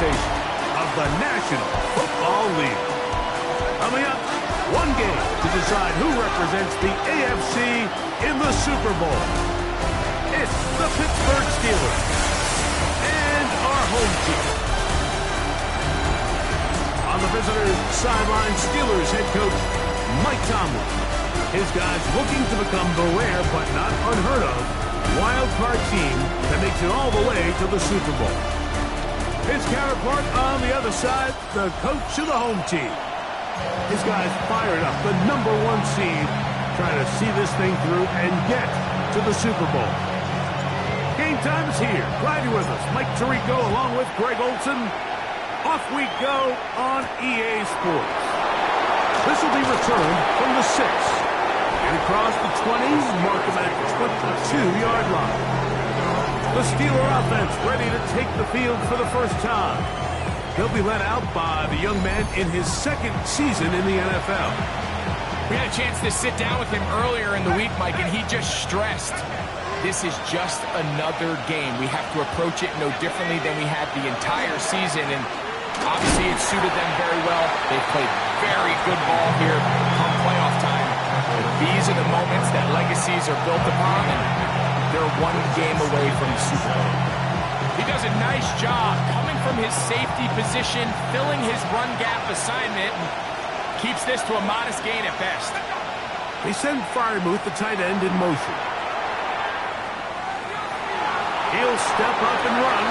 presentation of the National Football League. Coming up, one game to decide who represents the AFC in the Super Bowl. It's the Pittsburgh Steelers and our home team. On the visitors' sideline, Steelers head coach Mike Tomlin. His guys looking to become the rare but not unheard of wild card team that makes it all the way to the Super Bowl. His counterpart on the other side, the coach of the home team. His guys fired up, the #1 seed, trying to see this thing through and get to the Super Bowl. Game time is here. Riding with us, Mike Tirico along with Greg Olson. Off we go on EA Sports. This will be returned from the 6. And across the 20s, mark him at the 22-yard line. The Steeler offense ready to take the field for the first time. He'll be led out by the young man in his second season in the NFL. We had a chance to sit down with him earlier in the week, Mike, and he just stressed this is just another game. We have to approach it no differently than we had the entire season, and obviously it suited them very well. They've played very good ball here come playoff time. These are the moments that legacies are built upon, and they're one game away from the Super Bowl. He does a nice job coming from his safety position, filling his run gap assignment, and keeps this to a modest gain at best. They send Freiermuth, the tight end, in motion. He'll step up and run,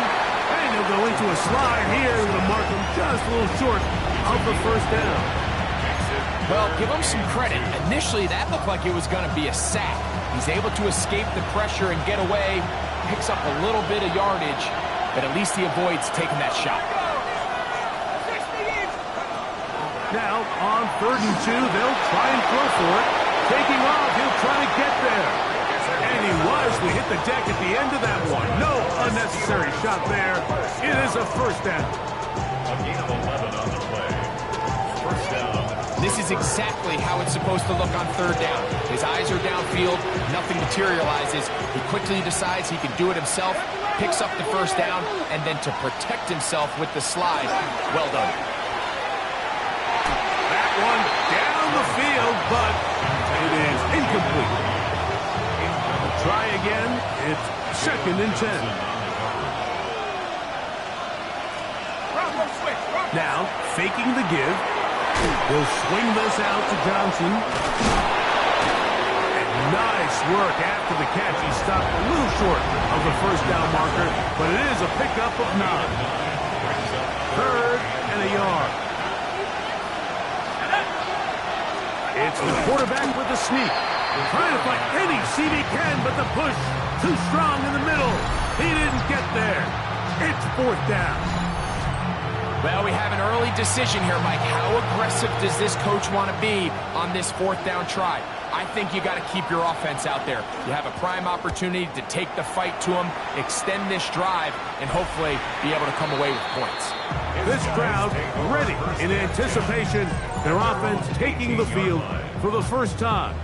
and he'll go into a slide here to mark him just a little short of the first down. Well, give him some credit. Initially, that looked like it was going to be a sack. He's able to escape the pressure and get away, picks up a little bit of yardage, but at least he avoids taking that shot. Now, on 3rd and 2, they'll try and throw for it. Taking off, he'll try to get there. And he wisely hit the deck at the end of that one. No unnecessary shot there. It is a first down. A gain of 11 on the play. First down. This is exactly how it's supposed to look on 3rd down. His eyes are downfield, nothing materializes. He quickly decides he can do it himself, picks up the first down, and then to protect himself with the slide. Well done. That one down the field, but it is incomplete. Try again. It's 2nd and 10. Now, faking the give. He'll swing this out to Johnson. And nice work after the catch. He stopped a little short of the first down marker, but it is a pickup of 9. 3rd and a yard. It's the quarterback with the sneak. Trying to find any seam he can, but the push too strong in the middle. He didn't get there. It's 4th down. Well, we have an early decision here, Mike. How aggressive does this coach want to be on this 4th down try? I think you got to keep your offense out there. You have a prime opportunity to take the fight to him, extend this drive, and hopefully be able to come away with points. This crowd ready in anticipation. Their offense taking the field for the first time.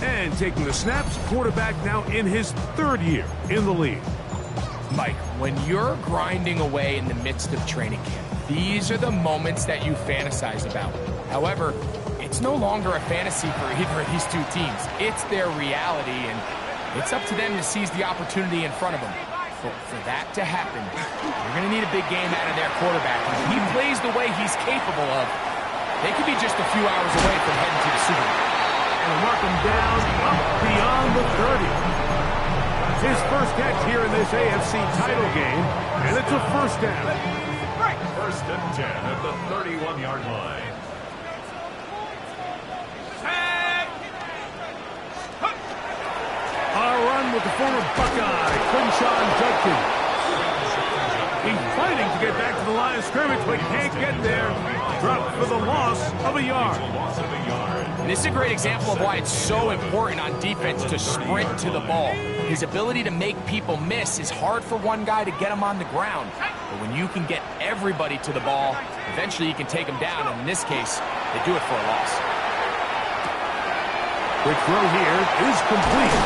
And taking the snaps, quarterback now in his 3rd year in the league. Mike, when you're grinding away in the midst of training camp, these are the moments that you fantasize about. However, it's no longer a fantasy for either of these two teams. It's their reality, and it's up to them to seize the opportunity in front of them. For that to happen, you're going to need a big game out of their quarterback. If he plays the way he's capable of, they could be just a few hours away from heading to the Super Bowl. And mark him down up beyond the 30. It's his first catch here in this AFC title game, and it's a first down. 1st and 10 at the 31-yard line. A run with the former Buckeye, Quinshawn Judkins. He's fighting to get back to the line of scrimmage, but can't get there. Dropped for the loss of a yard. And this is a great example of why it's so important on defense to sprint to the ball. His ability to make people miss is hard for one guy to get him on the ground. But when you can get everybody to the ball, eventually you can take them down. And in this case, they do it for a loss. Quick throw here is complete.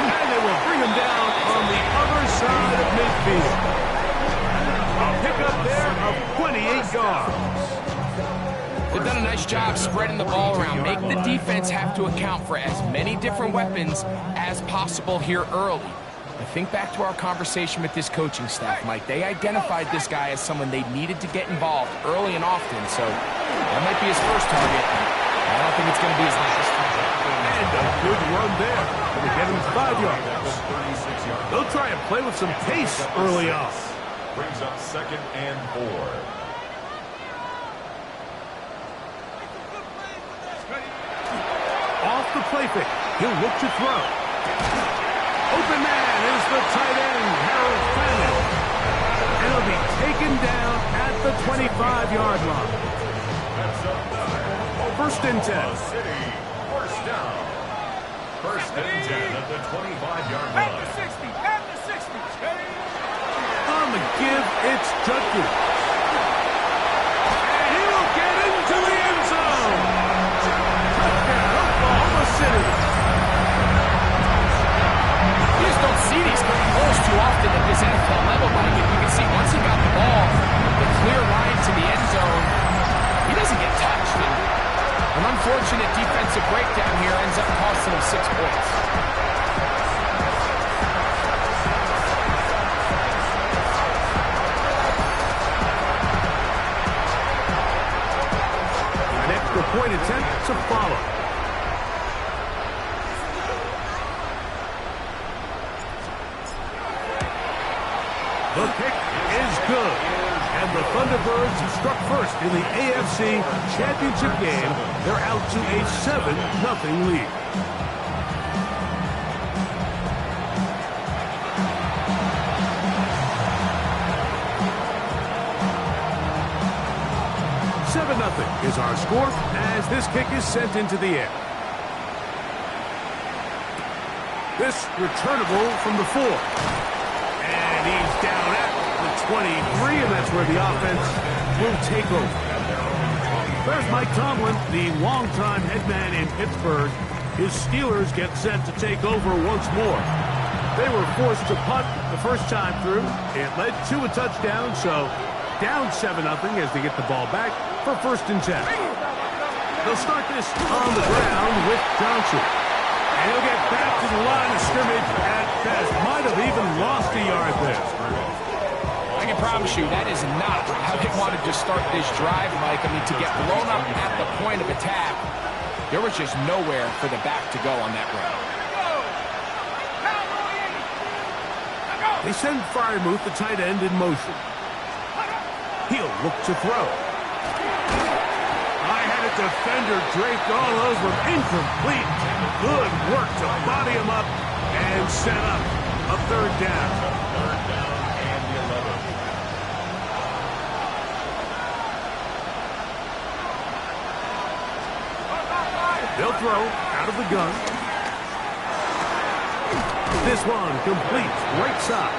And they will bring him down on the other side of midfield. A pickup there of yards. They've done a nice job spreading the ball around. Make the defense have to account for as many different weapons as possible here early. I think back to our conversation with this coaching staff, Mike. They identified this guy as someone they needed to get involved early and often, so that might be his first target. I don't think it's going to be his last. And a good run there. Going to get him 5 yards. They'll try and play with some pace early on. Brings up 2nd and 4. Off the play fake. He'll look to throw. Open man is the tight end, Harold Fannin. And he'll be taken down at the 25-yard line. First and 10. City, first down. First and 10 at the 25-yard line. At the 60, at the 60. On the give, it's Judkins. And he'll get into the end zone. Touchdown, Oklahoma City. You just don't see these kind of holes too often at this NFL level, Mike. And you can see once he got the ball, the clear line to the end zone, he doesn't get touched. And an unfortunate defensive breakdown here ends up costing him 6 points. An extra point attempt to follow. The kick is good. And the ThunderBirds struck first in the AFC Championship game. They're out to a 7-0 lead. $7-0 is our score as this kick is sent into the air. This returnable from the 4. And he's down at the 23, and that's where the offense will take over. There's Mike Tomlin, the longtime head man in Pittsburgh. His Steelers get set to take over once more. They were forced to punt the first time through. It led to a touchdown, so down 7-0 as they get the ball back for first and 10. They'll start this on the ground with Johnson. And he'll get back to the line of scrimmage at best. Might have even lost a yard there. I can promise you that is not how they wanted to start this drive, Mike. I mean, to get blown up at the point of attack, there was just nowhere for the back to go on that run. They send Fryermuth, the tight end, in motion. He'll look to throw. I had a defender draped all over him. Incomplete. Good work to body him up and set up a third down. Third down and 11. They'll throw out of the gun. This one completes right side.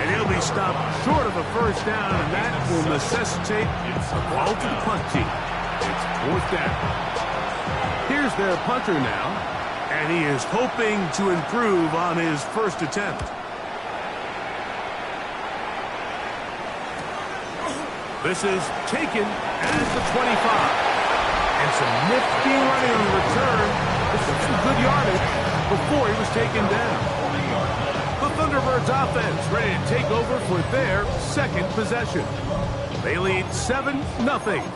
And he'll be stopped short of a first down, and that will necessitate a ball to the punt team. It's fourth down. Here's their punter now, and he is hoping to improve on his first attempt. This is taken at the 25. And some nifty running on the return. This is some good yardage before he was taken down. The ThunderBirds offense ready to take over for their second possession. They lead 7-0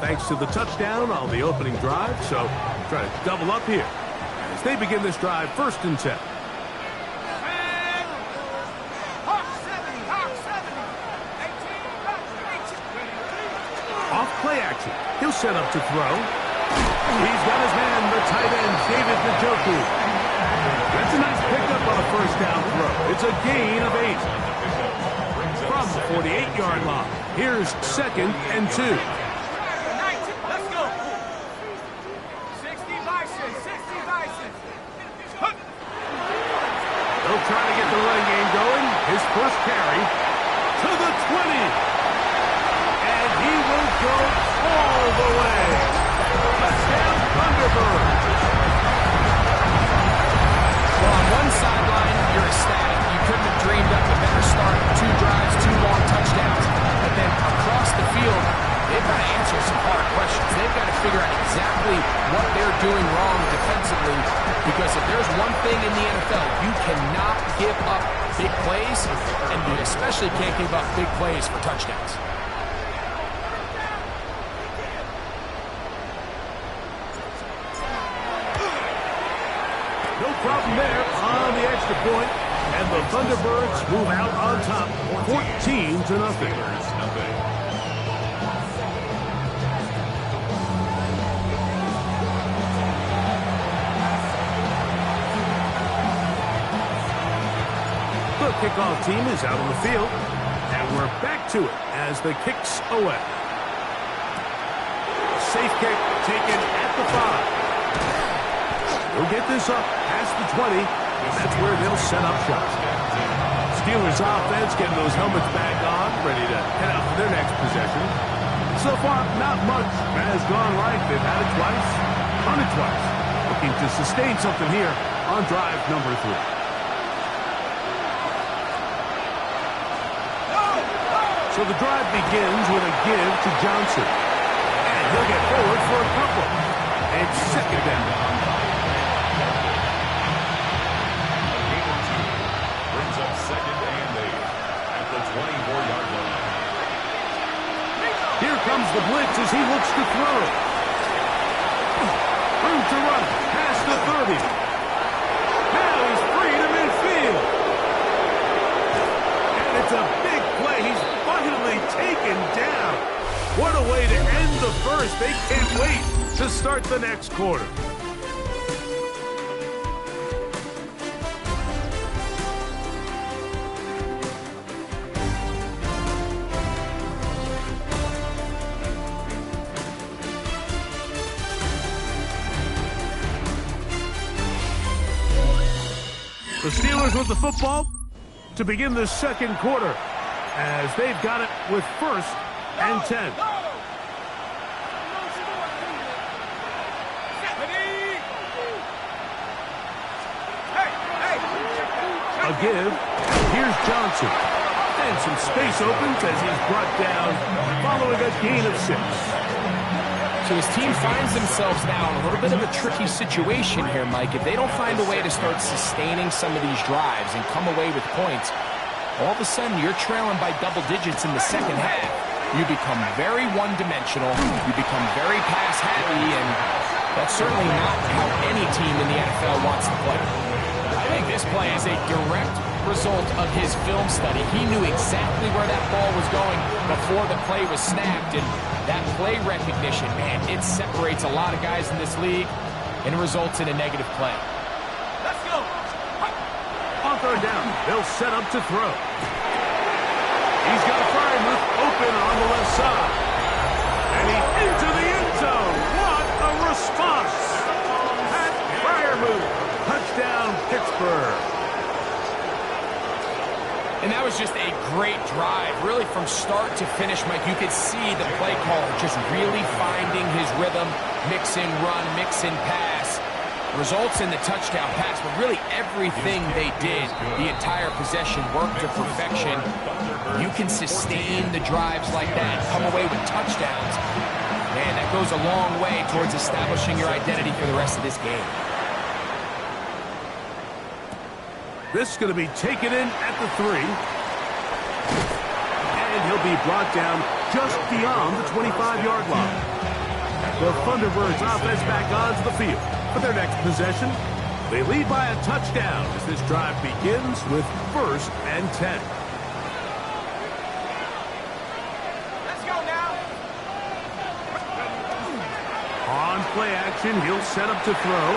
thanks to the touchdown on the opening drive. So try to double up here as they begin this drive first and 10. Off play action. He'll set up to throw. He's got his man, the tight end, David Njoku. That's a nice pickup on a first down throw. It's a gain of 8. From the 48-yard line, here's second and 2. Let's go. 60 license, 60 license. They'll try to get the running game going. His first carry to the 20. And he will go all the way. Touchdown, ThunderBirds. Well, on one sideline, you're ecstatic. You couldn't have dreamed up a better start. 2 drives, 2 long touchdowns. But then across the field, they've got figure out exactly what they're doing wrong defensively, because if there's one thing in the NFL, you cannot give up big plays, and you especially can't give up big plays for touchdowns. No problem there on the extra point, and the Thunderbirds move out on top, 14-0. The kickoff team is out on the field, and we're back to it as the kick's away. Safe kick taken at the 5. We'll get this up past the 20, and that's where they'll set up shop. Steelers offense getting those helmets back on, ready to head out for their next possession. So far, not much has gone right. They've had it twice, run it twice. Looking to sustain something here on drive number 3. So the drive begins with a give to Johnson. And he'll get forward for a couple. And second down. Brings up second and 8 at the 24-yard line. Here comes the blitz as he looks to throw. Room to run past the 30. Now he's free to midfield. And it's a big play. He's finally taken down. What a way to end the first. They can't wait to start the next quarter. The Steelers with the football to begin the second quarter, as they've got it with 1st and 10. A give. Here's Johnson. And some space opens as he's brought down following a gain of 6. So his team finds themselves now in a little bit of a tricky situation here, Mike. If they don't find a way to start sustaining some of these drives and come away with points, all of a sudden you're trailing by double digits in the second half. You become very one-dimensional, you become very pass-happy, and that's certainly not how any team in the NFL wants to play. I think this play is a direct result of his film study. He knew exactly where that ball was going before the play was snapped, and that play recognition, man, it separates a lot of guys in this league, and it results in a negative play. Let's go. On third down, they'll set up to throw. He's got Freiermuth open on the left side. And he's into the end zone. What a response. Pat Freiermuth. Touchdown, Pittsburgh. And that was just a great drive, really from start to finish, Mike. You could see the play caller just really finding his rhythm, mix and run, mix and pass. Results in the touchdown pass, but really everything they did, the entire possession, worked to perfection. You can sustain the drives like that, come away with touchdowns. Man, that goes a long way towards establishing your identity for the rest of this game. This is going to be taken in at the 3. And he'll be brought down just beyond the 25-yard line. The Thunderbirds offense back onto the field for their next possession. They lead by a touchdown as this drive begins with 1st and 10. Let's go now. On play action, he'll set up to throw.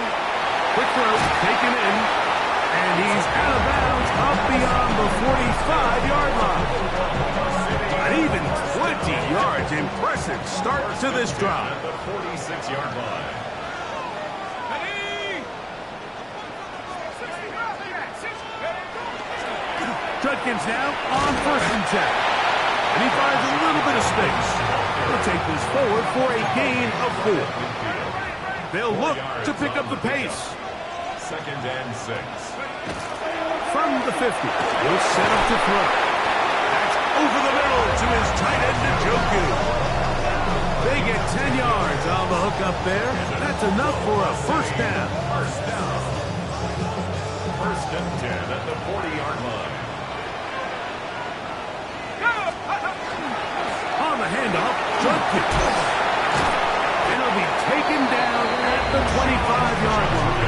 Quick throw, taken in. And he's out of bounds up beyond the 45-yard line. An even 20 yards. Impressive start to this drive. At the 46-yard line. Judkins now on 1st and 10. And he finds a little bit of space. He'll take this forward for a gain of 4. They'll look to pick up the pace. 2nd and 6. From the 50, he'll set up to throw. That's over the middle to his tight end, Njoku. They get 10 yards on the hook up there. That's enough for a first down. First down. First and 10 at the 40-yard line. On the handoff, jump kick. And it'll be taken down at the 25-yard line.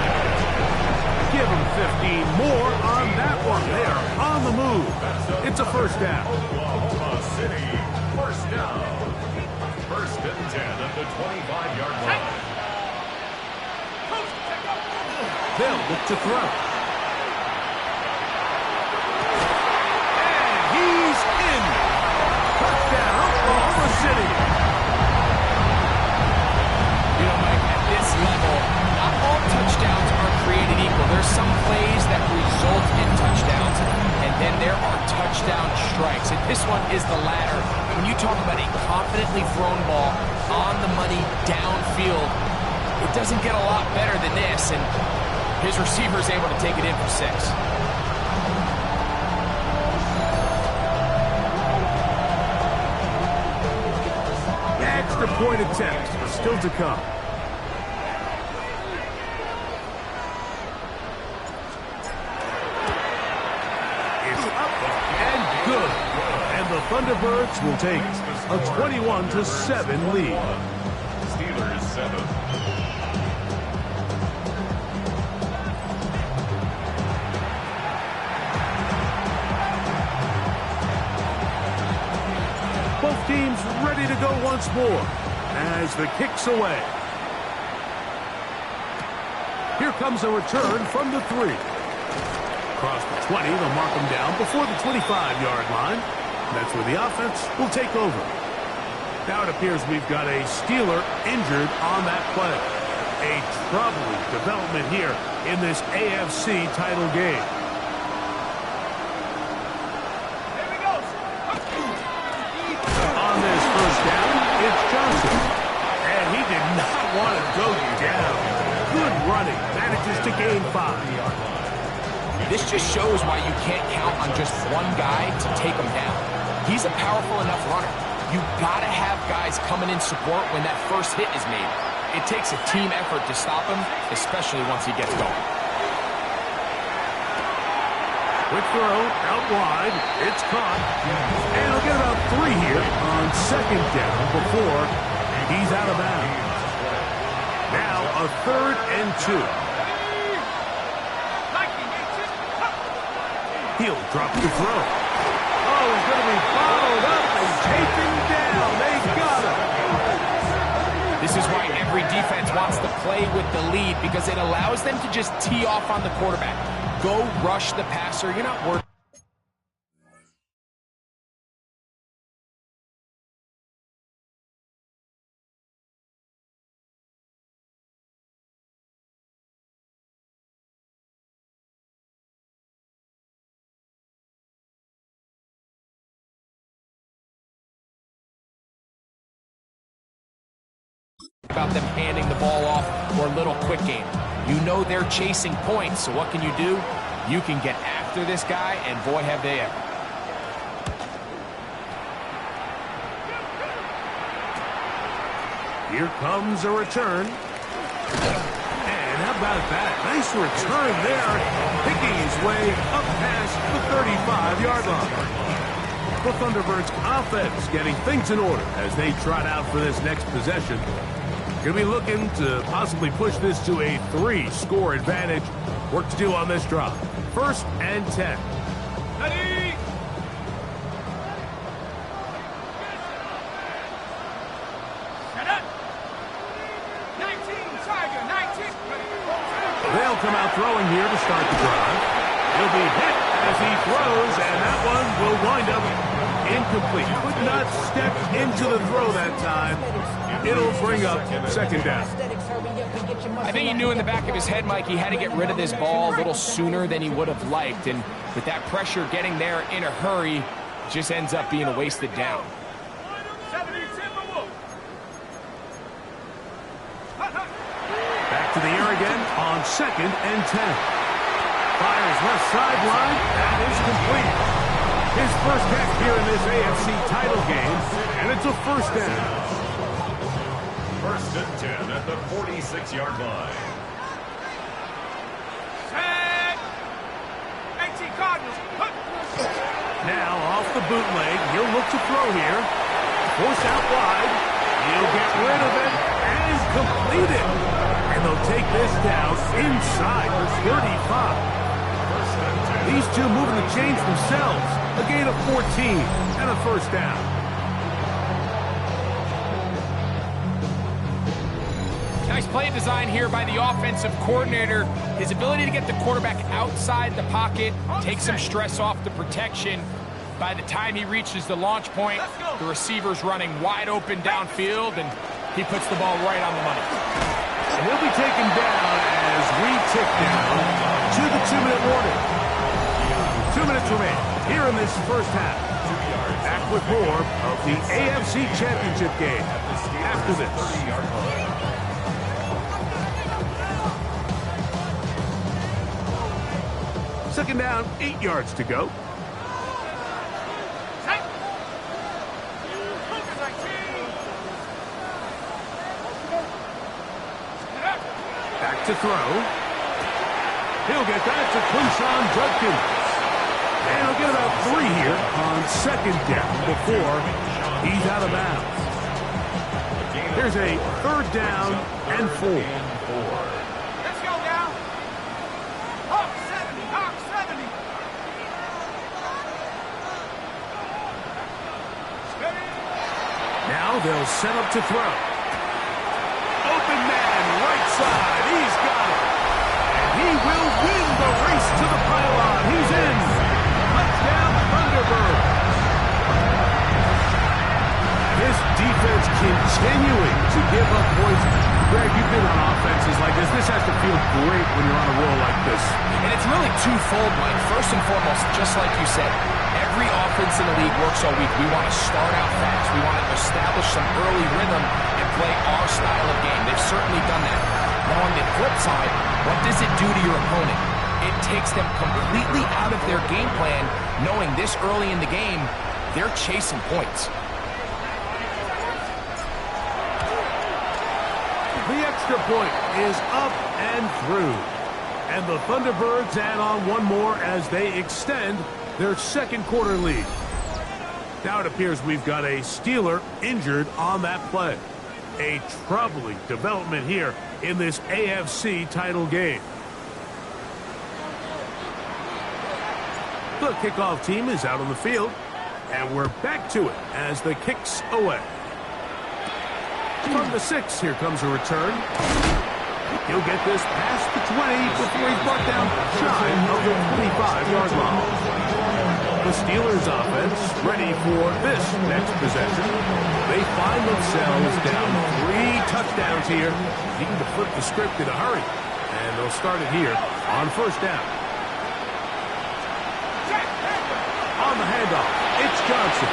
Give them 15 more on that one. They are on the move. It's a first down. Oklahoma City, first down. First and 10 at the 25-yard line. They'll look to throw. And he's in. Touchdown, Oklahoma City. You know, Mike, at this level, not all touchdowns are created equal. There's some plays that result in touchdowns, and then there are touchdown strikes. And this one is the latter. When you talk about a confidently thrown ball on the money downfield, it doesn't get a lot better than this, and his receiver is able to take it in for 6. The extra point attempts are still to come. It's up and good. And the Thunderbirds will take a 21-7 lead. Steelers 7. Both teams ready to go once more as the kick's away. Here comes a return from the 3. Across the 20, they'll mark them down before the 25-yard line. That's where the offense will take over. Now it appears we've got a Steeler injured on that play. A troubling development here in this AFC title game. On this first down, it's Johnson. And he did not want to go down. Good running. Manages to gain 5. This just shows why you can't count on just one guy to take him down. He's a powerful enough runner. You've got to have guys coming in support when that first hit is made. It takes a team effort to stop him, especially once he gets going. Quick throw, out wide, it's caught. And he'll get about 3 here on second down before he's out of bounds. Now a 3rd and 2. He'll drop the throw. Oh, he's going to be followed up and taken down. They got him. This is why every defense wants to play with the lead, because it allows them to just tee off on the quarterback. Go rush the passer. You're not worried. About them handing the ball off or a little quick game. You know they're chasing points, so what can you do? You can get after this guy, and boy, have they ever. Here comes a return. And how about that? Nice return there, picking his way up past the 35-yard line. The Thunderbirds offense getting things in order as they trot out for this next possession. Going to be looking to possibly push this to a 3-score advantage. Work to do on this drive. 1st and 10. Ready? Set up. 19, Tiger, 19. They'll come out throwing here to start the drive. He'll be hit as he throws, and that one will wind up incomplete. Could not step into the throw that time. It'll bring up second down. I think he knew in the back of his head, Mike, he had to get rid of this ball a little sooner than he would have liked. And with that pressure getting there in a hurry, it just ends up being a wasted down. Back to the air again on 2nd and 10. Fires left sideline. That is complete. His first catch here in this AFC title game, and it's a first down. First and 10 at the 46-yard line. Set. 18 Cardinals. Now off the bootleg, he'll look to throw here. Force out wide. He'll get rid of it and complete it. And they'll take this down inside the 35. These two moving the chains themselves. A gain of 14 and a first down. Nice play design here by the offensive coordinator. His ability to get the quarterback outside the pocket, take some stress off the protection. By the time he reaches the launch point, the receiver's running wide open downfield, and he puts the ball right on the money. And he'll be taken down as we tick down to the 2-minute warning. 2 minutes remain here in this first half. Back with more of the AFC Championship game after this. Second down, 8 yards to go. Back to throw. He'll get that to Quinshon Judkins. And he'll get about 3 here on second down before he's out of bounds. Here's a third down and 4. Let's go now. Hawk 70, Hawk 70. Steady. Now they'll set up to throw. Open man, right side. He's got it. And he will win the race to the pylon. He's in. Touchdown, ThunderBirds. This defense continuing to give up points. Greg, you've been on offenses like this. This has to feel great when you're on a roll like this. And it's really twofold, Mike. First and foremost, just like you said, every offense in the league works all week. We want to start out fast. We want to establish some early rhythm and play our style of game. They've certainly done that. Now on the flip side, what does it do to your opponent? It takes them completely out of their game plan, knowing this early in the game, they're chasing points. The extra point is up and through. And the ThunderBirds add on one more as they extend their second quarter lead. Now it appears we've got a Steeler injured on that play. A troubling development here in this AFC title game. The kickoff team is out on the field, and we're back to it as the kick's away. From the 6, here comes a return. He'll get this past the 20 before he's brought down shy of the 25-yard line. The Steelers offense ready for this next possession. They find themselves down 3 touchdowns here, needing to flip the script in a hurry. And they'll start it here on first down. On the handoff, it's Johnson.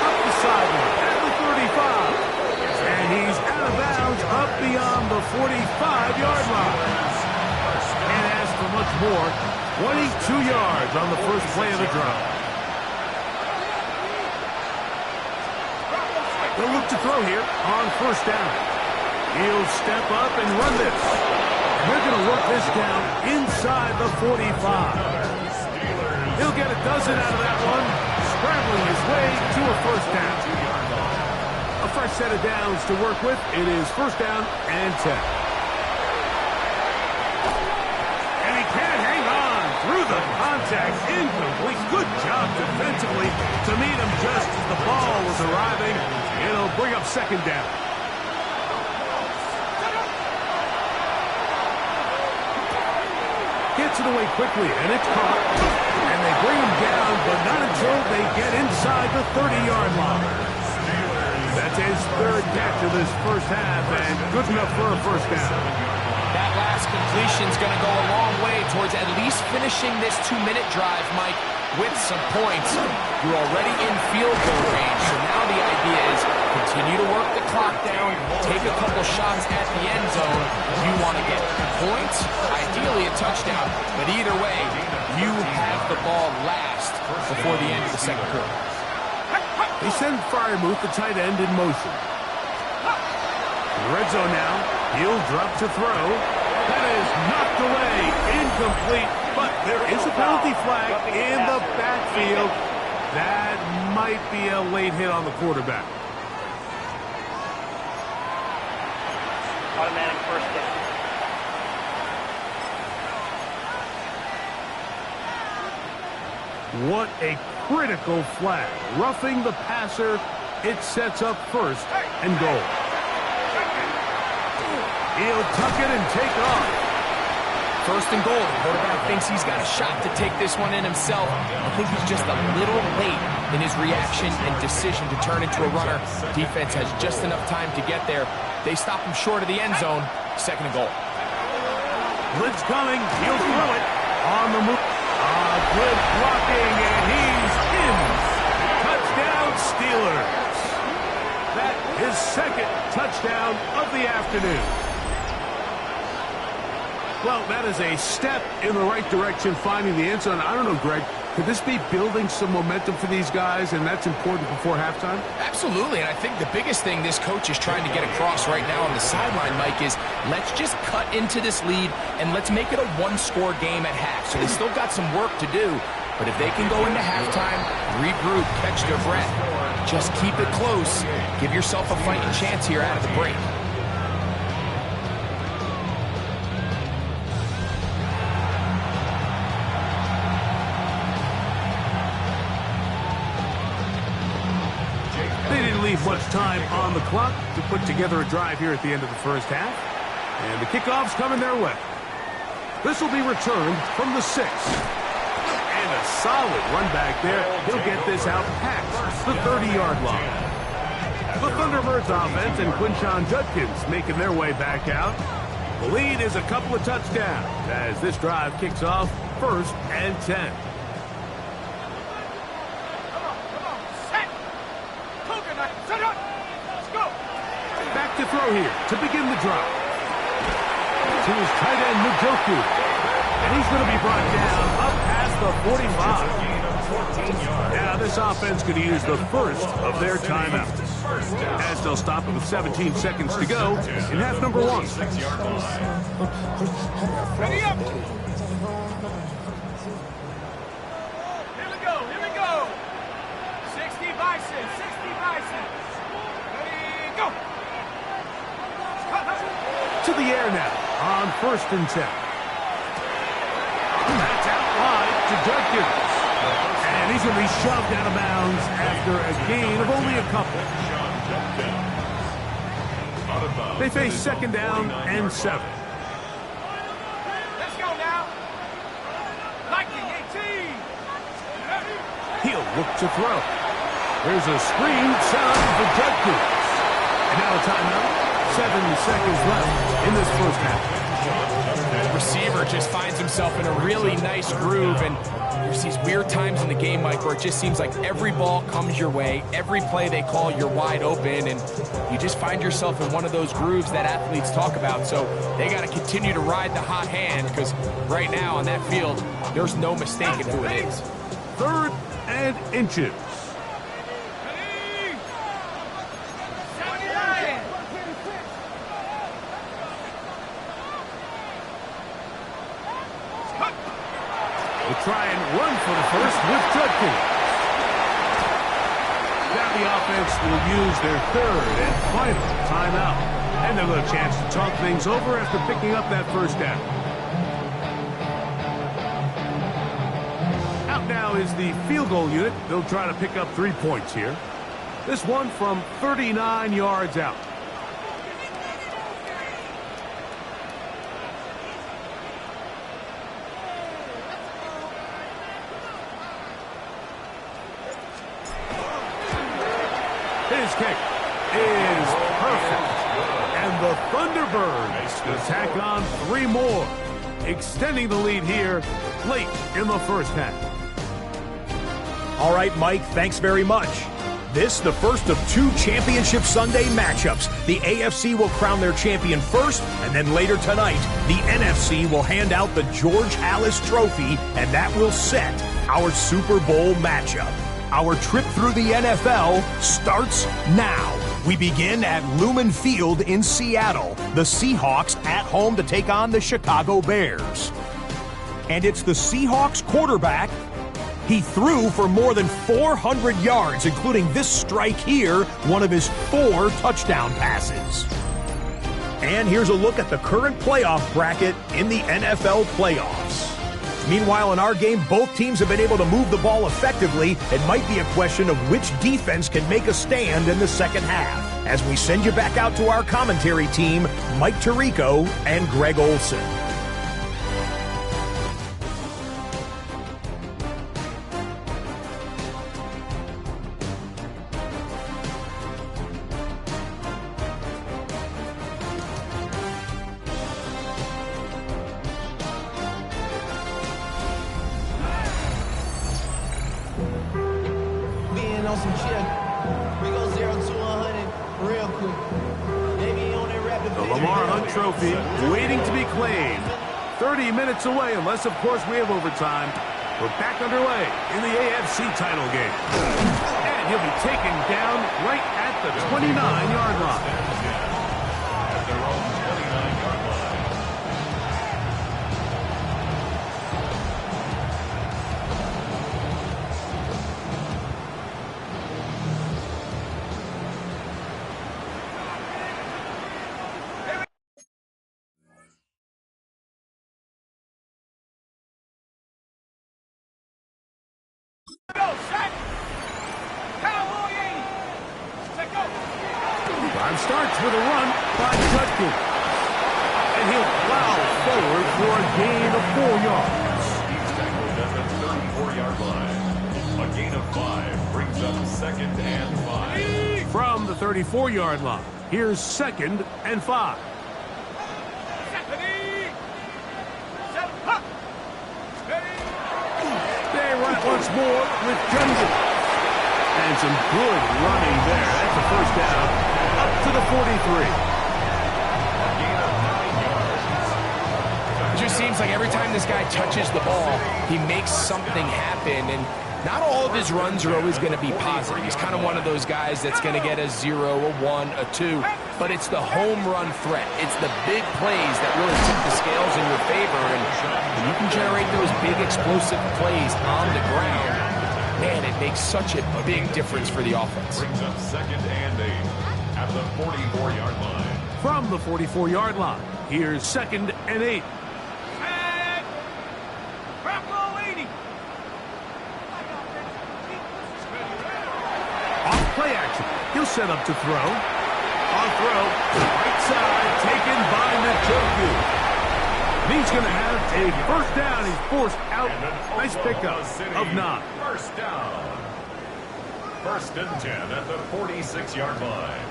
Up the sideline at the 35. And he's out of bounds up beyond the 45-yard line. And as for much more, 22 yards on the first play of the drive. They'll look to throw here on first down. He'll step up and run this. They're going to work this down inside the 45. He'll get a dozen out of that one, scrambling his way to a first down. A fresh set of downs to work with. It is first down and 10. And he can't hang on through the contact. Incomplete. Good job defensively to meet him just as the ball was arriving. It'll bring up second down. Gets it away quickly, and it's caught. And they bring him down, but not until they get inside the 30-yard line. That's his third catch of this first half, and good enough for a first down. That last completion is going to go a long way towards at least finishing this 2-minute drive, Mike, with some points. You're already in field goal range, so now the idea is continue to work the clock down, take a couple shots at the end zone. You want to get points, ideally a touchdown, but either way, you have the ball last before the end of the second quarter. They send Fryermuth, the tight end, in motion. Red zone now. He'll drop to throw. That is knocked away. Incomplete. But there is a penalty flag in the backfield. That might be a late hit on the quarterback. Automatic first down. What a critical flag. Roughing the passer. It sets up first and goal. He'll tuck it and take off. First and goal. The quarterback thinks he's got a shot to take this one in himself. I think he's just a little late in his reaction and decision to turn into a runner. Defense has just enough time to get there. They stop him short of the end zone. Second and goal. Blitz coming. He'll throw it. On the move. Good blocking, and he's in. Touchdown, Steelers. That is second touchdown of the afternoon. Well, that is a step in the right direction, finding the end zone. I don't know, Greg, could this be building some momentum for these guys, and that's important before halftime? Absolutely, and I think the biggest thing this coach is trying to get across right now on the sideline, Mike, is let's just cut into this lead, and let's make it a one-score game at half. So they still got some work to do, but if they can go into halftime, regroup, catch their breath, just keep it close, give yourself a fighting chance here out of the break. Much time on the clock to put together a drive here at the end of the first half. And the kickoff's coming their way. This will be returned from the 6. And a solid run back there. He'll get this out past the 30-yard line. The Thunderbirds offense and Quinshon Judkins making their way back out. The lead is a couple of touchdowns as this drive kicks off 1st and 10. Back to throw here to begin the drive. To his tight end, Njoku. And he's going to be brought down up past the 45. Now this offense could use the first of their timeouts, as they'll stop it with 17 seconds to go in half number 1. Ready up! Here we go, here we go! 60 Bison, 60 Bison! Ready, go! To the air now on 1st and 10. That's out wide to Judkins. And he's going to be shoved out of bounds after a gain of only a couple. They face 2nd down and 7. Let's go now. Lightning 18. He'll look to throw. There's a screen set up for Judkins. And now a timeout. 7 seconds left in this first half. The receiver just finds himself in a really nice groove, and there's these weird times in the game, Mike, where it just seems like every ball comes your way, every play they call, you're wide open, and you just find yourself in one of those grooves that athletes talk about. So they got to continue to ride the hot hand, because right now on that field, there's no mistaking who it is. 3rd and inches. Try and run for the first with Judkins. Now the offense will use their 3rd and final timeout. And they'll have a chance to talk things over after picking up that first down. Out now is the field goal unit. They'll try to pick up 3 points here. This one from 39 yards out. His kick is perfect. And the Thunderbirds will tack on 3 more, extending the lead here late in the first half. All right, Mike, thanks very much. This, the first of 2 Championship Sunday matchups. The AFC will crown their champion first, and then later tonight, the NFC will hand out the George Halas Trophy, and that will set our Super Bowl matchup. Our trip through the NFL starts now. We begin at Lumen Field in Seattle. The Seahawks at home to take on the Chicago Bears. And it's the Seahawks quarterback. He threw for more than 400 yards, including this strike here, one of his 4 touchdown passes. And here's a look at the current playoff bracket in the NFL playoffs. Meanwhile, in our game, both teams have been able to move the ball effectively. It might be a question of which defense can make a stand in the second half. As we send you back out to our commentary team, Mike Tirico and Greg Olson. On some shit. We go 0 to 100 real quick. Maybe on that rapid. The Lamar Hunt Trophy waiting to be claimed. 30 minutes away, unless, of course, we have overtime. We're back underway in the AFC title game. And he'll be taken down right at the 29-yard line. At their own 29-yard line. Time starts with a run by Judkins. And he'll plow forward for a gain of 4 yards. He's tackled at the 34-yard line. A gain of 5 brings up 2nd and 5. From the 34-yard line, here's 2nd and 5. They run it once more with Judkins. And some good running there. That's a first down. Up to the 43. It just seems like every time this guy touches the ball, he makes something happen. And not all of his runs are always going to be positive. He's kind of one of those guys that's going to get a 0, a 1, a 2. But it's the home run threat. It's the big plays that really tip the scales in your favor. And when you can generate those big explosive plays on the ground, man, it makes such a big difference for the offense. Brings up 2nd and 8 at the 44-yard line. From the 44-yard line, here's 2nd and 8. Off play action. He'll set up to throw. On throw, right side, taken by Njoku. He's going to have a first down. He's forced out. Nice pickup of 9. First down. 1st and 10 at the 46-yard line.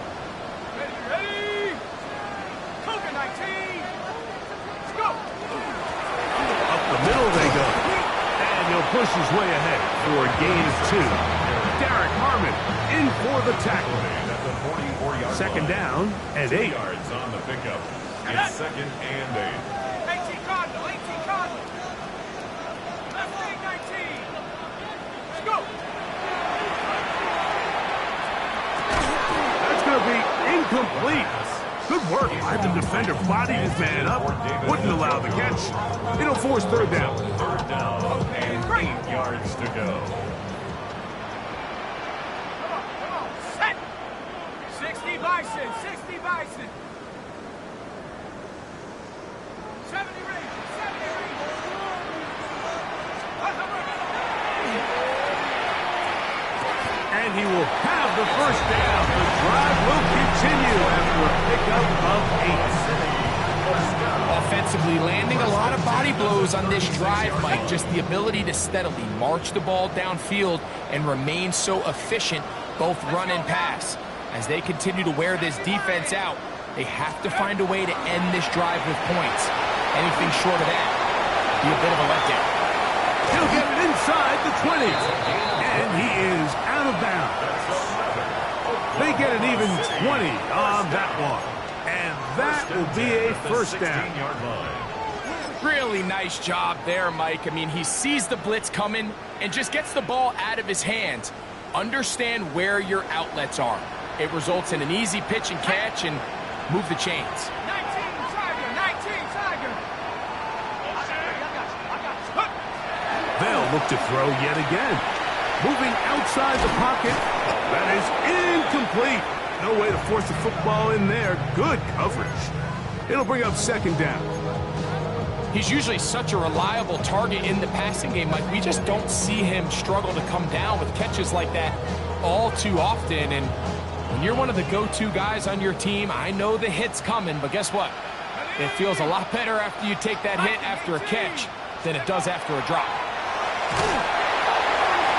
Ready? Cougar 19. Let's go. Up the middle they go. And he'll push his way ahead for a gain of 2. Derek Harmon in for the tackle. At the 44-yard 2nd line. down and 2 8. yards on the pickup. It's 2nd and 8. 18 Cardinal. 18 Cardinal. Left wing 19. Let's go. That's going to be incomplete. Good work by the defender. Bodied his man up. Wouldn't allow the catch. It'll force 3rd down. 3rd down and 8 yards to go. Come on. Set. 60 Bison. 60 Bison. 70 Rangers. 70 Rangers. And he will have the first down. The drive will continue after a pickup of 8. Offensively landing a lot of body blows on this drive, Mike. Just the ability to steadily march the ball downfield and remain so efficient, both run and pass. As they continue to wear this defense out, they have to find a way to end this drive with points. Anything short of that be a bit of a letdown. He'll get it inside the 20. And he is out of bounds. They get an even 20 on that one. And that will be a first down. Really nice job there, Mike. I mean, he sees the blitz coming and just gets the ball out of his hands. Understand where your outlets are. It results in an easy pitch and catch and move the chains. 19, Tiger, 19, Tiger. They'll look to throw yet again. Moving outside the pocket. That is incomplete. No way to force the football in there. Good coverage. It'll bring up second down. He's usually such a reliable target in the passing game, Mike. We just don't see him struggle to come down with catches like that all too often. And when you're one of the go-to guys on your team, I know the hit's coming, but guess what? It feels a lot better after you take that hit after a catch than it does after a drop.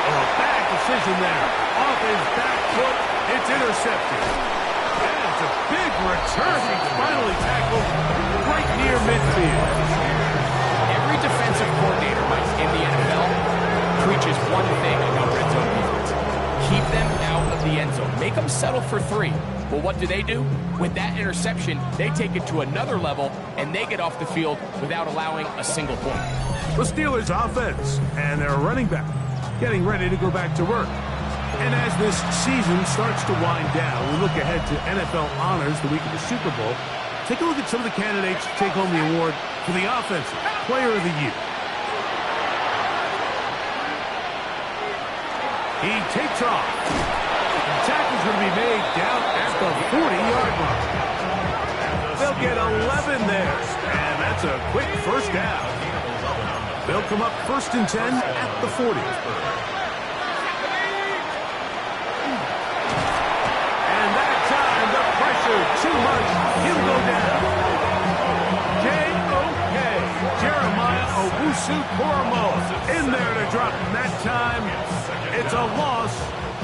Oh, a bad decision there. Off his back foot, it's intercepted. And it's a big return. He's finally tackled right near midfield. Every defensive coordinator, Mike, in the NFL preaches one thing about red zone defense. Keep them out of the end zone. Make them settle for 3. Well, what do? With that interception, they take it to another level, and they get off the field without allowing a single point. The Steelers offense and their running back getting ready to go back to work. And as this season starts to wind down, we look ahead to NFL honors the week of the Super Bowl. Take a look at some of the candidates to take home the award for the Offensive Player of the Year. He takes off. The tackle's going to be made down at the 40-yard line. They'll get 11 there, and that's a quick first down. They'll come up 1st and 10 at the 40. Too much. He'll go down. J.O.K. Jeremiah Owusu-Koramoah in there to drop. And that time, it's a loss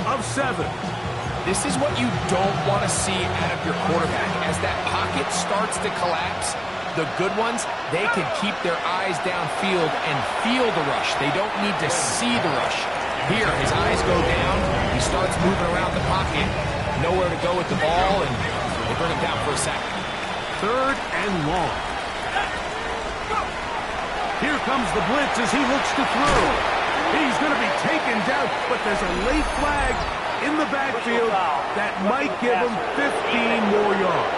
of 7. This is what you don't want to see out of your quarterback. As that pocket starts to collapse, the good ones, they can keep their eyes downfield and feel the rush. They don't need to see the rush. Here, his eyes go down. He starts moving around the pocket. Nowhere to go with the ball, and they bring him down for a sack. 3rd and long. Here comes the blitz as he looks to throw. He's going to be taken down, but there's a late flag in the backfield that might give him 15 more yards.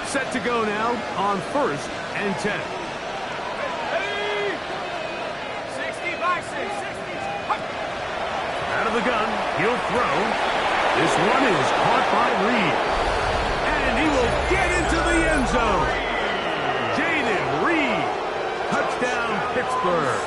Set to go now on 1st and 10. Out of the gun, he'll throw. This one is caught by Reed. And he will get into the end zone. Jaden Reed. Touchdown, Pittsburgh.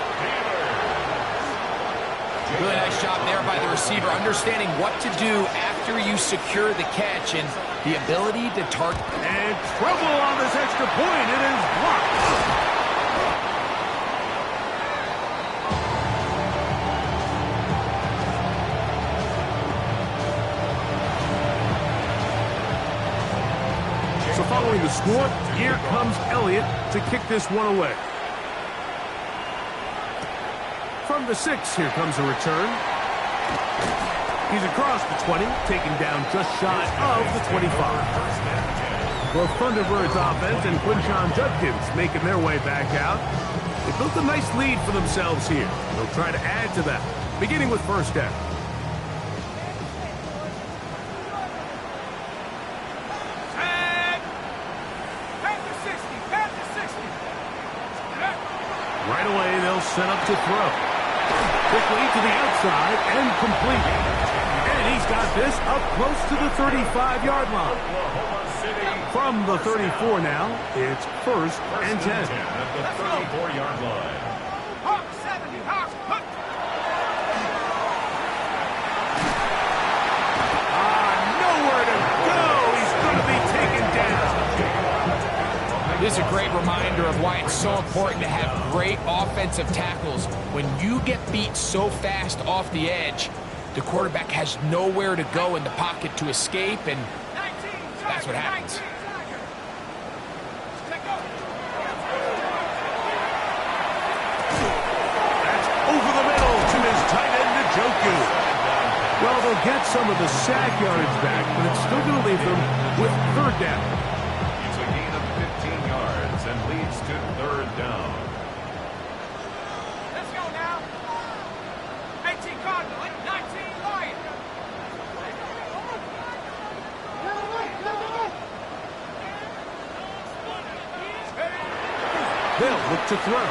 Really nice job there by the receiver, understanding what to do after you secure the catch and the ability to target. And trouble on this extra point. It is blocked. So following the score, here comes Elliott to kick this one away. From the 6, here comes a return. He's across the 20, taken down just shy of the 25. Both ThunderBirds offense and Quinshon Judkins making their way back out. They built a nice lead for themselves here. They'll try to add to that, beginning with 1st down. Right away, they'll set up to throw. Quickly to the outside and complete. And he's got this up close to the 35-yard line. From the 34 now, it's 1st and 10. At the 34-yard line. Nowhere to go. He's going to be taken down. This is a great reminder of why it's so important to have great offensive tackles. When you get beat so fast off the edge, the quarterback has nowhere to go in the pocket to escape, and that's what happens. That's over the middle to his tight end, Njoku. Well, they'll get some of the sack yardage back, but it's still going to leave them with 3rd down. It's a gain of 15 yards and leads to 3rd down. Let's go now. They'll look to throw.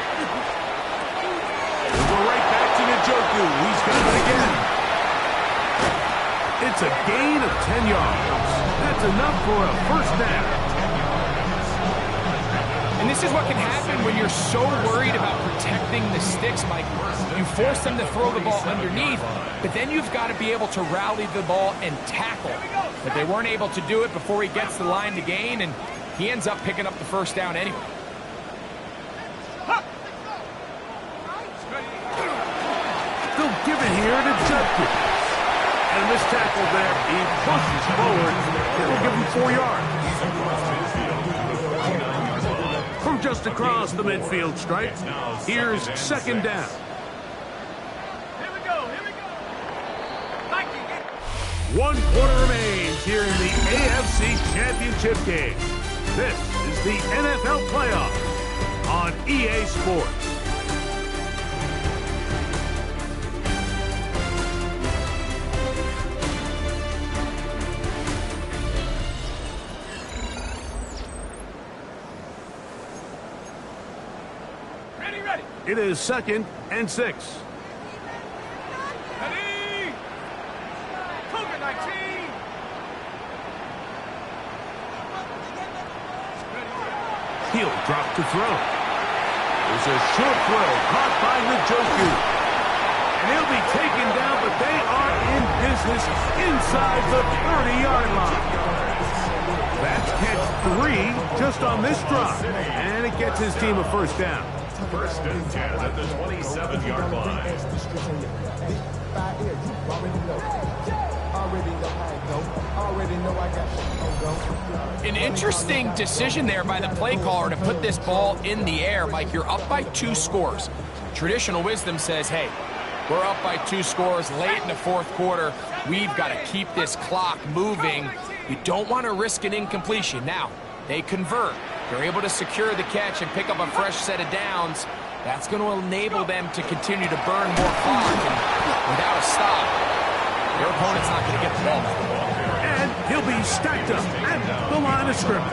We'll go right back to Njoku. He's got it again. It's a gain of 10 yards. That's enough for a first down. And this is what can happen when you're so worried about protecting the sticks, Mike. You force them to throw the ball underneath, but then you've got to be able to rally the ball and tackle. But they weren't able to do it before he gets the line to gain, and he ends up picking up the first down anyway. They'll give it here to Judkins. And this tackle there, he pushes forward. It'll give him 4 yards. From just across the midfield stripe, here's second down. Here we go. 1 quarter remains here in the AFC Championship game. This is the NFL playoffs on EA Sports. Ready. It is 2nd and 6. Ready. Cougar 19. He'll drop to throw. There's a short throw caught by Njoku. And he'll be taken down, but they are in business inside the 30-yard line. That's catch 3 just on this drive. And it gets his team a first down. First and 10 at the 27-yard line. An interesting decision there by the play caller to put this ball in the air. Mike, you're up by 2 scores. Traditional wisdom says, hey, we're up by 2 scores late in the 4th quarter. We've got to keep this clock moving. You don't want to risk an incompletion. Now, they convert. They're able to secure the catch and pick up a fresh set of downs. That's going to enable them to continue to burn more clock. And without a stop, their opponent's not going to get the ball back. And he'll be stacked up at the line of scrimmage.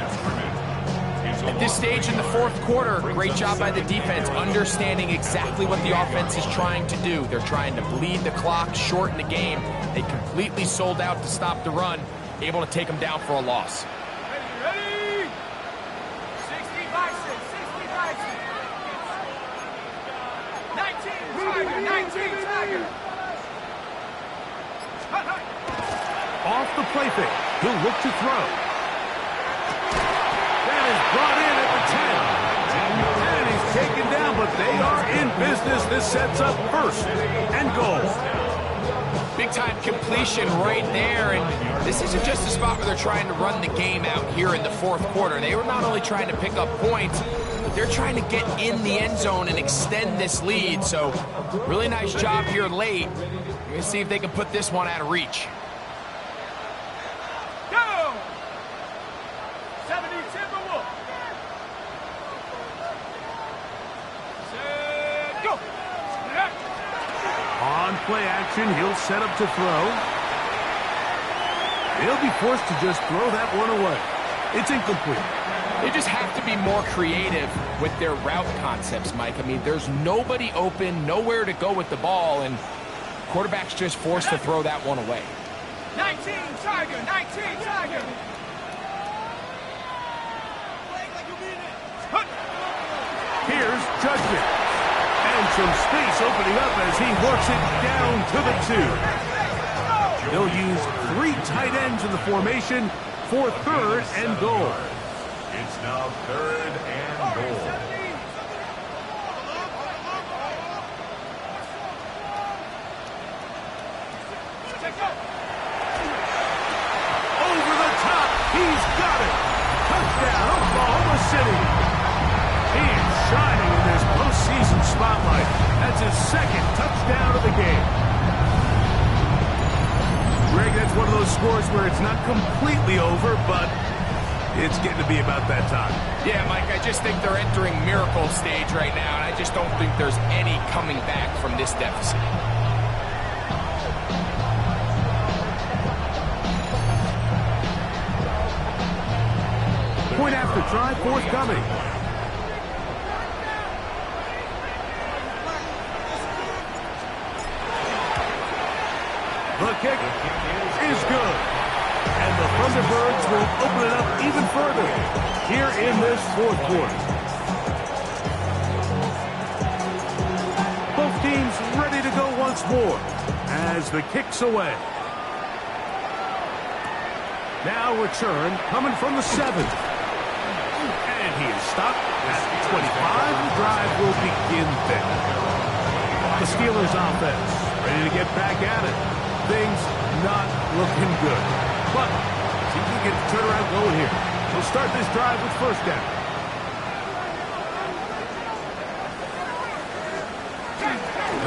At this stage in the 4th quarter, great job by the defense, understanding exactly what the offense is trying to do. They're trying to bleed the clock, shorten the game. They completely sold out to stop the run, able to take them down for a loss. Ready. 60 Bison. 19 Tiger. Off the play fake, he'll look to throw. That is brought in at the 10. And he's taken down, but they are in business. This sets up first and goal. Big-time completion right there, and this isn't just a spot where they're trying to run the game out here in the 4th quarter. They were not only trying to pick up points, but they're trying to get in the end zone and extend this lead. So, really nice job here late. We're going to see if they can put this one out of reach. Go! 70 Timberwolf. Set, go! On play action, he'll set up to throw. He'll be forced to just throw that one away. It's incomplete. They just have to be more creative with their route concepts, Mike. I mean, there's nobody open, nowhere to go with the ball, and quarterback's just forced to throw that one away. 19 Tiger. Here's Judkins. And some space opening up as he works it down to the 2. They'll use 3 tight ends in the formation for 3rd and goal. It's now 3rd and goal. Over the top. He's got it. Touchdown, Oklahoma City. He is shining in this postseason spotlight. That's his 2nd touchdown of the game. Greg, that's one of those scores where it's not completely over, but it's getting to be about that time. Yeah, Mike, I just think they're entering miracle stage right now, and I just don't think there's any coming back from this deficit. Point after try forthcoming. The kick is good. And the ThunderBirds will open it up even further here in this fourth quarter. Both teams ready to go once more as the kick's away. Now return coming from the 7. And he is stopped at 25. The drive will begin there. The Steelers offense ready to get back at it. Things not looking good. But see if we can turn around going here. We'll start this drive with first down.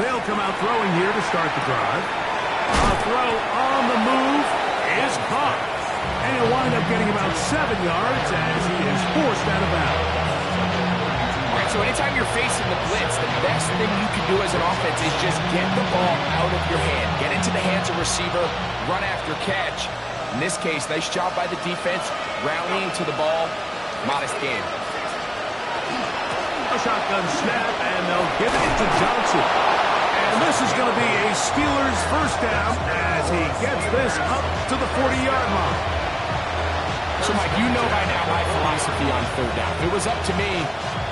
They'll come out throwing here to start the drive. A throw on the move is caught. And he'll wind up getting about 7 yards as he is forced out of bounds. All right, so anytime you're facing the blitz, the best thing you can do as an offense is just get the ball out of your hand. Get into the hands of receiver, run after catch. In this case, nice job by the defense, rallying to the ball. Modest gain. A shotgun snap, and they'll give it to Johnson. And this is going to be a Steelers first down as he gets this up to the 40-yard line. So, Mike, you know by now my philosophy on third down. If it was up to me,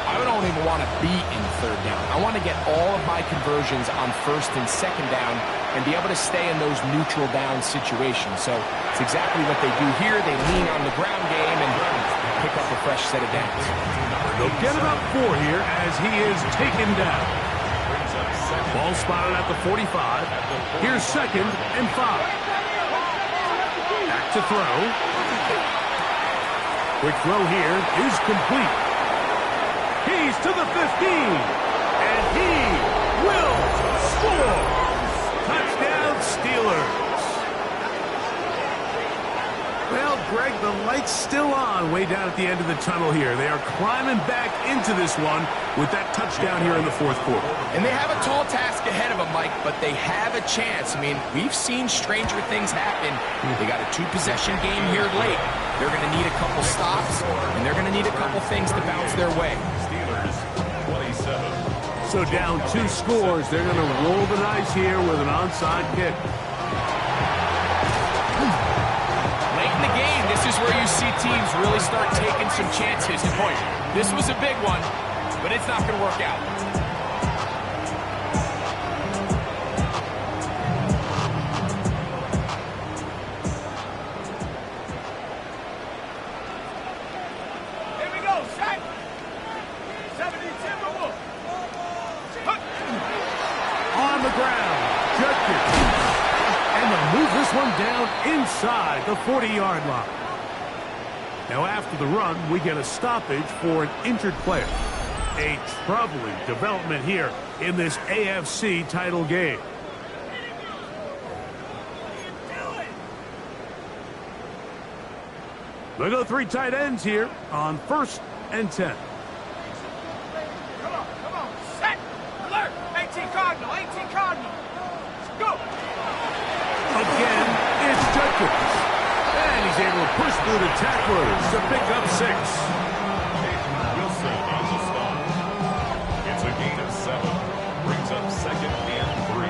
I don't even want to be in third down. I want to get all of my conversions on first and second down and be able to stay in those neutral down situations. So it's exactly what they do here. They lean on the ground game and pick up a fresh set of downs. They'll get about 4 here as he is taken down. Ball spotted at the 45. Here's 2nd and 5. Back to throw. Quick throw here is complete. He's to the 15. And he will score. Touchdown, Steelers. Well, Greg, the light's still on way down at the end of the tunnel here. They are climbing back into this one with that touchdown here in the fourth quarter. And they have a tall task ahead of them, Mike, but they have a chance. I mean, we've seen stranger things happen. They got a 2-possession game here late. They're going to need a couple stops, and they're going to need a couple things to bounce their way. Steelers, 27. So down 2 scores, they're going to roll the dice here with an onside kick. Late in the game, this is where you see teams really start taking some chances. And boy, this was a big one, but it's not going to work out. Here we go, set. 70 Timberwolves. On the ground, Judkins. And they'll move this one down inside the 40-yard line. Now after the run, we get a stoppage for an injured player. A troubling development here in this AFC title game. They go 3 tight ends here on 1st and 10. Come on, set, alert, 18 Cardinal, 18 Cardinal. Go. Again, it's Judkins. And he's able to push through the tacklers to pick up 6. Wilson on the stop. It's a gain of 7. Brings up 2nd and 3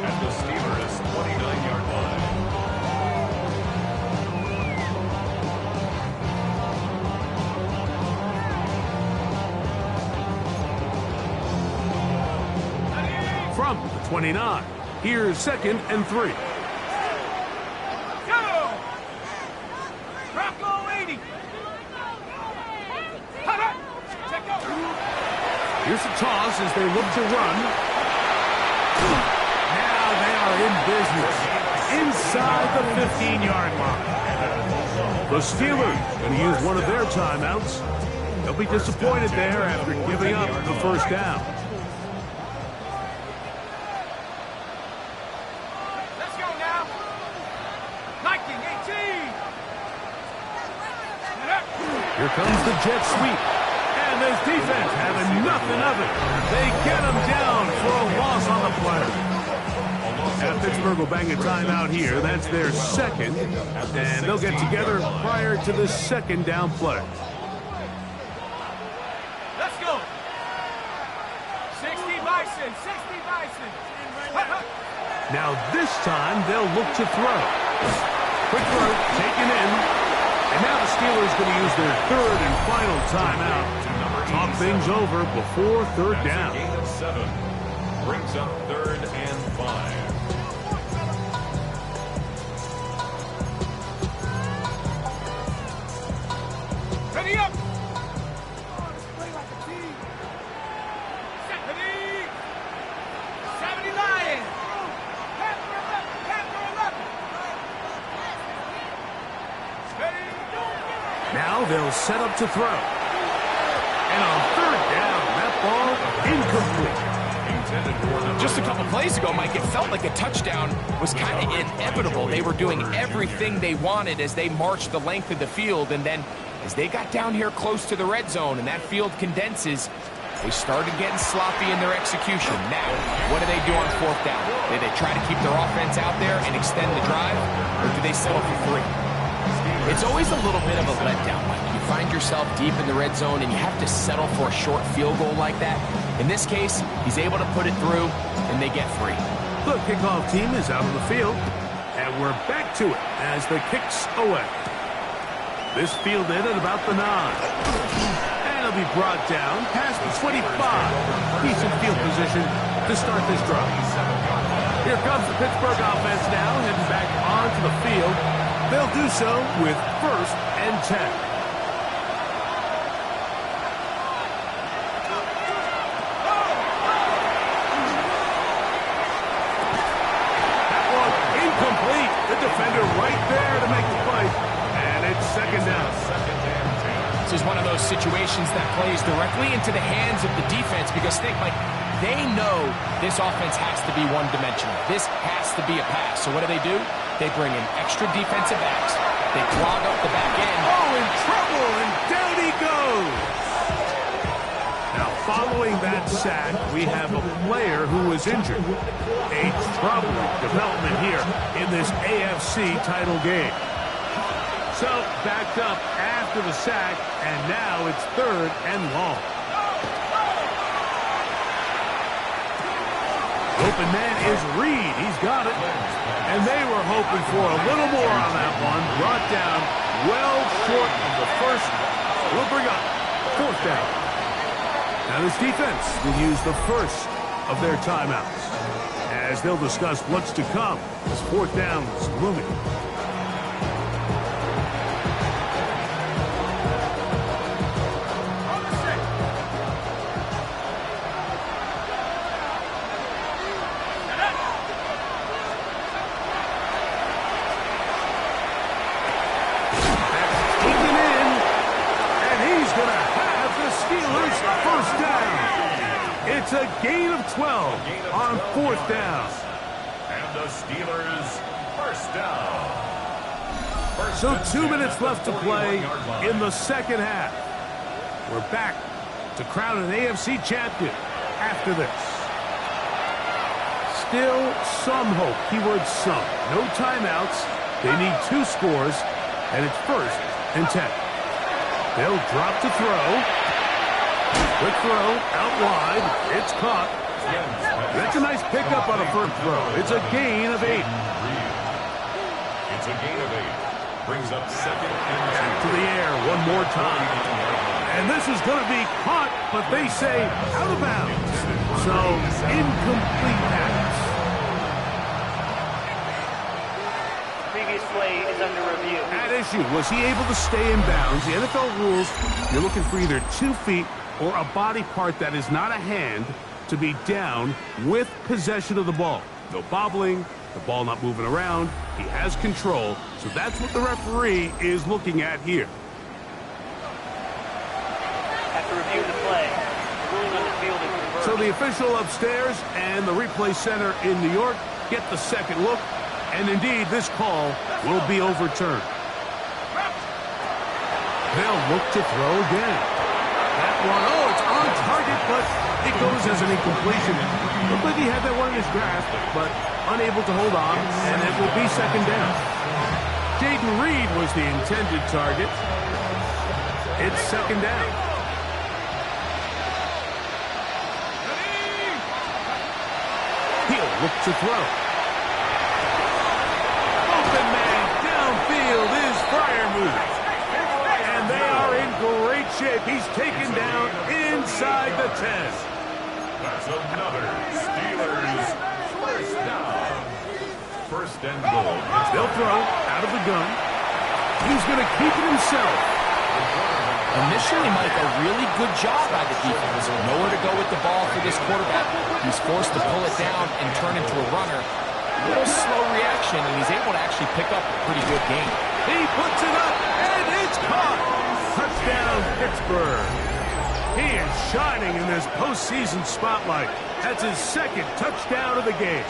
at the Steelers' 29-yard line. From the 29, here's 2nd and 3. Go. Rocco 80. Check go. Here's a toss as they look to run. Now they are in business inside the 15-yard line. The Steelers going to use one of their timeouts. They'll be disappointed there after giving up the first down. Let's go now. Viking 18. Here comes the jet sweep. And this defense having nothing of it. They get him down for a loss on the play. Now Pittsburgh will bang a timeout here. That's their 2nd. And they'll get together prior to the 2nd down play. Let's go. 60 Bison, 60 Bison. Now this time they'll look to throw. Quick throw, taken in. And now the Steelers going to use their third and final timeout to talk things over before third down. Gain of 7 brings up 3rd and 5. Ready up! Let's play like a team. Ready! 70 Lions! Panther 11! Ready! Now they'll set up to throw. And on third down, that ball incomplete. Just a couple plays ago, Mike, it felt like a touchdown was kind of inevitable. They were doing everything they wanted as they marched the length of the field, and then as they got down here close to the red zone and that field condenses, they started getting sloppy in their execution. Now, what do they do on fourth down? Do they try to keep their offense out there and extend the drive, or do they settle for 3? It's always a little bit of a letdown, Mike. You find yourself deep in the red zone and you have to settle for a short field goal like that. In this case, he's able to put it through, and they get 3. The kickoff team is out on the field, and we're back to it as the kick's away. This fielded at about the 9. And it'll be brought down past the 25. Decent field position to start this drive. Here comes the Pittsburgh offense now, heading back onto the field. They'll do so with 1st and 10. Defender right there to make the play, and it's 2nd down. This is one of those situations that plays directly into the hands of the defense because, think, Mike, they know this offense has to be one-dimensional. This has to be a pass. So what do? They bring in extra defensive backs. They clog up the back end. Oh, in trouble, and down he goes. Now, following that sack, we have a player who was injured. A troubling development here in this AFC title game. So, backed up after the sack, and now it's 3rd and long. Open man is Reed. He's got it. And they were hoping for a little more on that one. Brought down well short of the first. We'll bring up 4th down. Now this defense will use the first of their timeouts as they'll discuss what's to come as 4th down is looming. It's a gain of 12 on 4th down. And the Steelers 1st down. So 2 minutes left to play in the 2nd half. We're back to crown an AFC champion after this. Still some hope. Keyword some. No timeouts. They need 2 scores, and it's 1st and 10. They'll drop to throw. Quick throw, out wide, it's caught. That's a nice pickup on a first throw. It's a gain of 8. It's a gain of 8. Brings up 2nd and 2. Back to the air one more time. And this is going to be caught, but they say out of bounds. So, incomplete pass. Previous play is under review. At issue, was he able to stay in bounds? The NFL rules, you're looking for either 2 feet or a body part that is not a hand to be down with possession of the ball. No bobbling, the ball not moving around. He has control, so that's what the referee is looking at here. After reviewing the play, the ruling on the field is reversed. So the official upstairs and the replay center in New York get the second look, and indeed this call will be overturned. They'll look to throw again. That one, oh, it's on target, but it goes as an incompletion. Looked like he had that one in his grasp, but unable to hold on, and it will be 2nd down. Jaden Reed was the intended target. It's 2nd down. He'll look to throw. shape. He's taken down inside the 10. That's another Steelers first down. First and goal. They'll throw out of the gun. He's going to keep it himself. Initially, Mike, a really good job by the defense. Nowhere to go with the ball for this quarterback. He's forced to pull it down and turn into a runner. A little slow reaction, and he's able to actually pick up a pretty good game. He puts it up, and it's caught. Touchdown, Pittsburgh. He is shining in this postseason spotlight. That's his second touchdown of the game.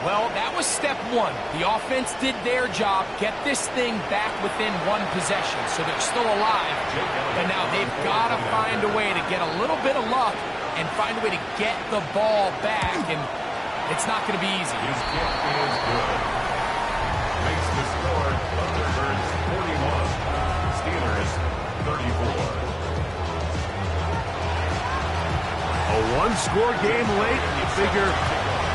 Well, that was step one. The offense did their job, get this thing back within one possession, so they're still alive. But now they've got to find a way to get a little bit of luck and find a way to get the ball back, and it's not going to be easy. His kick is good. Makes the score ThunderBirds 41, Steelers 34. A one-score game late, and you figure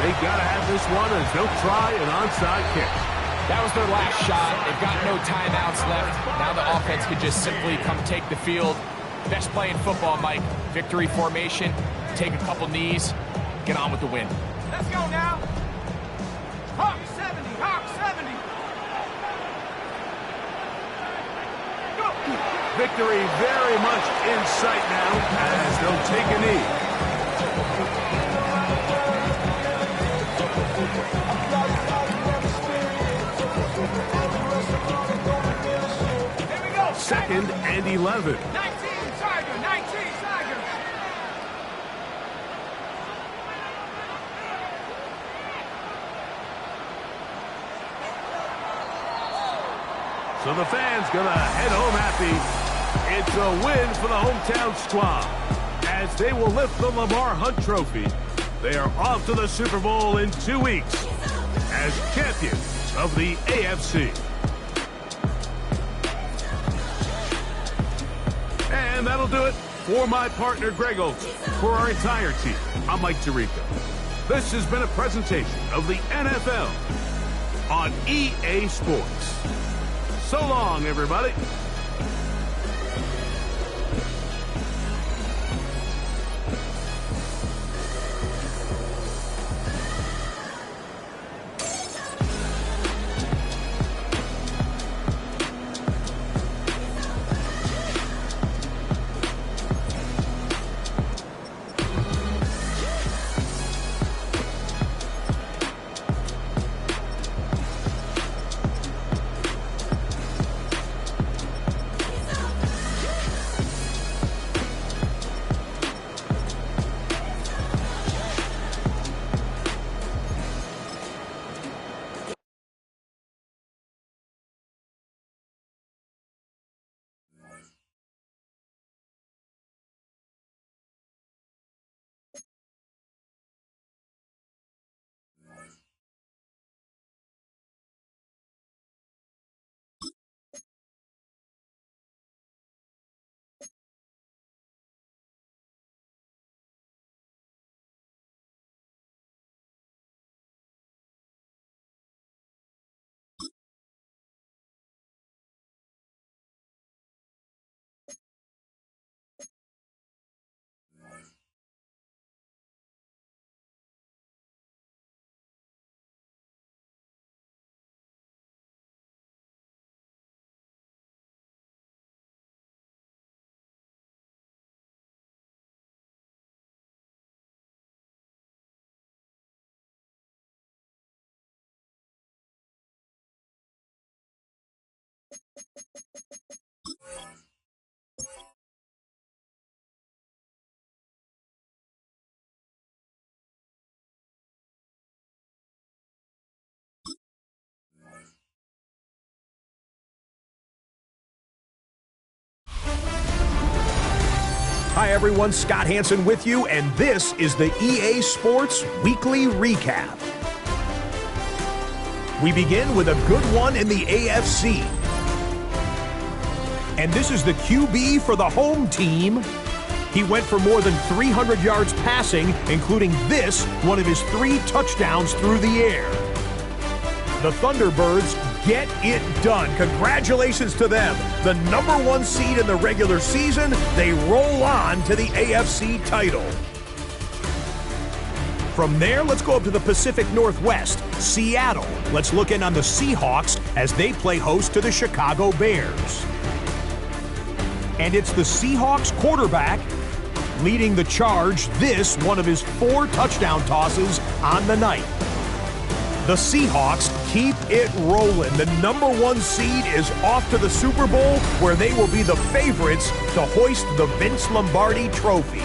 they got to have this one as they'll try an onside kick. That was their last shot. They've got no timeouts left. Now the offense could just simply come take the field. Best play in football, Mike. Victory formation, take a couple knees, get on with the win. Let's go now. Hawk 70, Hawk 70. Go. Victory very much in sight now as they'll take a knee. Here we go. Second and 11. 19, Tiger, 19, Tiger. So the fans gonna head home happy. It's a win for the hometown squad as they will lift the Lamar Hunt Trophy. They are off to the Super Bowl in 2 weeks as champions of the AFC. And that'll do it for my partner, Greg Olson. For our entire team, I'm Mike Tirico. This has been a presentation of the NFL on EA Sports. So long, everybody. Hi everyone, Scott Hansen with you, and this is the EA Sports Weekly Recap. We begin with a good one in the AFC. And this is the QB for the home team. He went for more than 300 yards passing, including this, one of his 3 touchdowns through the air. The Thunderbirds get it done. Congratulations to them. The #1 seed in the regular season, they roll on to the AFC title. From there, let's go up to the Pacific Northwest, Seattle. Let's look in on the Seahawks as they play host to the Chicago Bears. And it's the Seahawks quarterback leading the charge, this one of his 4 touchdown tosses on the night. The Seahawks keep it rolling. The #1 seed is off to the Super Bowl, where they will be the favorites to hoist the Vince Lombardi Trophy.